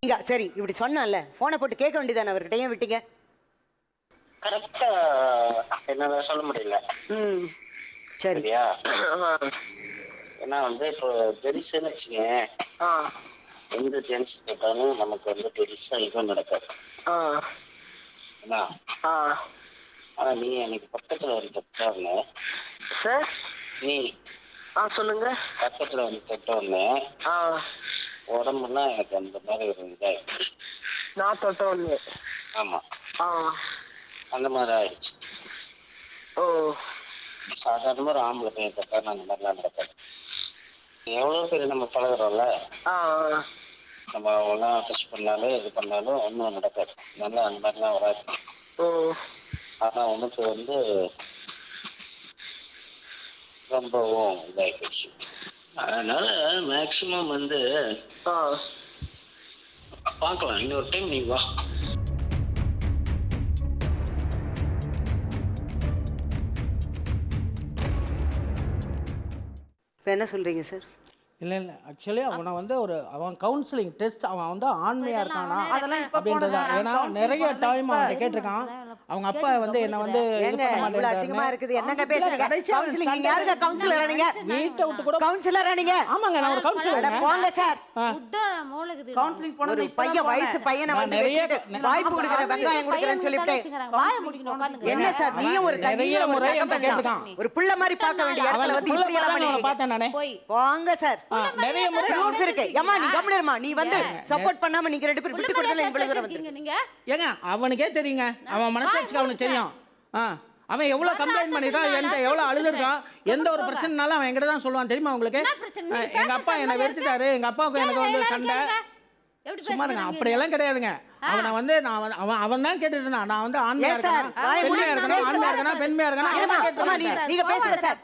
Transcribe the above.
நீங்க சரி இப்படி சொன்னால போனை போட்டு கேட்க வேண்டியதானே அவர்கிட்ட, ஏன் விட்டீங்க? கரெக்டா என்னால சொல்ல முடியல. சரி. சரியா? ஏன்னா வந்து இப்போ ஜென்ஸ்ன்னு வச்சுங்க, எந்த ஜென்ஸ் கேட்டாலும் நமக்கு வந்து பெருசா இதுவும் நடக்காது. என்ன? ஆனா நீ எனக்கு பக்கத்துல வந்து தொட்டாருங்க சார். நீ சொல்லுங்க. பக்கத்துல வந்து தொட்டோன்னு உடம்புலாம் எனக்கு அந்த மாதிரி ஒரு இதாயிடுச்சு. நான் தொட்டோன்னு? ஆமா. அந்த மாதிரி ஆயிடுச்சு. சாதாரணமா ஒரு ஆம்பளை பையன் தொட்டாரு அந்த மாதிரிலாம் நடக்காது. எவ்வளவு பேர் நம்ம பழகுறோம்ல, நம்ம ஒன்னா டச் பண்ணாலும் இது பண்ணாலும் ஒன்றும் நடக்காது. நல்லா அந்த மாதிரிலாம் வராது. ஆனா உனக்கு வந்து ரொம்பவும் இதாயிடுச்சு. அதனால மேக்சிமம் வந்து பார்க்கலாம். இன்னொரு டைம் நீ வா. இப்போ என்ன சொல்றீங்க சார்? இல்லை ஆக்சுவலி அவனை வந்து அவன் கவுன்சிலிங் டெஸ்ட் அவன் வந்து ஆண்மையாக இருக்கானா அப்படின்றத. ஏன்னா நிறைய டைம் அவன் கேட்டிருக்கான். அவங்க அப்பா வந்து என்ன வந்து இவ்வளவு அசிங்கமா இருக்குது. என்னங்க பேசுறீங்க? கவுன்சிலிங் நீங்க யாருங்க கவுன்சிலரா? நீங்க வீட்டை விட்டு கூட கவுன்சிலரா? நீங்க? ஆமாங்க, நான் ஒரு கவுன்சிலர். போங்க சார். கவுன்சிலிங் போன ஒரு பையன் வயசு பையனை வந்து வச்சிட்டு வாய்ப்பு கொடுக்குற வெங்காயம் கொடுக்குறேன்னு சொல்லிட்டு என்ன சார் நீங்க ஒரு நிறைய முறை கேட்டிருக்கான். ஒரு புள்ள மாதிரி பார்க்க வேண்டிய இடத்துல வந்து இப்படி எல்லாம் பண்ணீங்க. பார்த்தேன் நானே. போங்க சார். நிறைய முறை ரூல்ஸ் இருக்கு. ஏமா நீ கம்முனேமா. நீ வந்து சப்போர்ட் பண்ணாம நீங்க ரெண்டு பேரும் விட்டு கொடுத்தல இவ்வளவு தூரம் வந்து. ஏங்க அவனுக்கே தெரியுங்க. அவன் மனசாட்சிக்கு அவனுக்கு தெரியும். அவன் எவ்வளவு கம்ப்ளைண்ட் பண்ணிருக்கான், என்கிட்ட எவ்வளவு அழுதுருக்கான். எந்த ஒரு பிரச்சனைனாலும் அவன் என்கிட்ட தான் சொல்லுவான். தெரியுமா உங்களுக்கு? எங்க அப்பா என்னை வெறுத்துட்டாரு, எங்க அப்பாவுக்கு எனக்கு வந்து சண்டை. சும்மா இருங்க, அப்படியெல்லாம் கிடையாதுங்க. அவனை வந்து அவன் தான் கேட்டுட்டு இருந்தான். நான் வந்து ஆண்மையா இருக்கணும், பெண்மையா இருக்கணும், ஆண்மையா இருக்கணும், பெண்மையா இருக்கணும். நீங்க பேசுங்க சார்.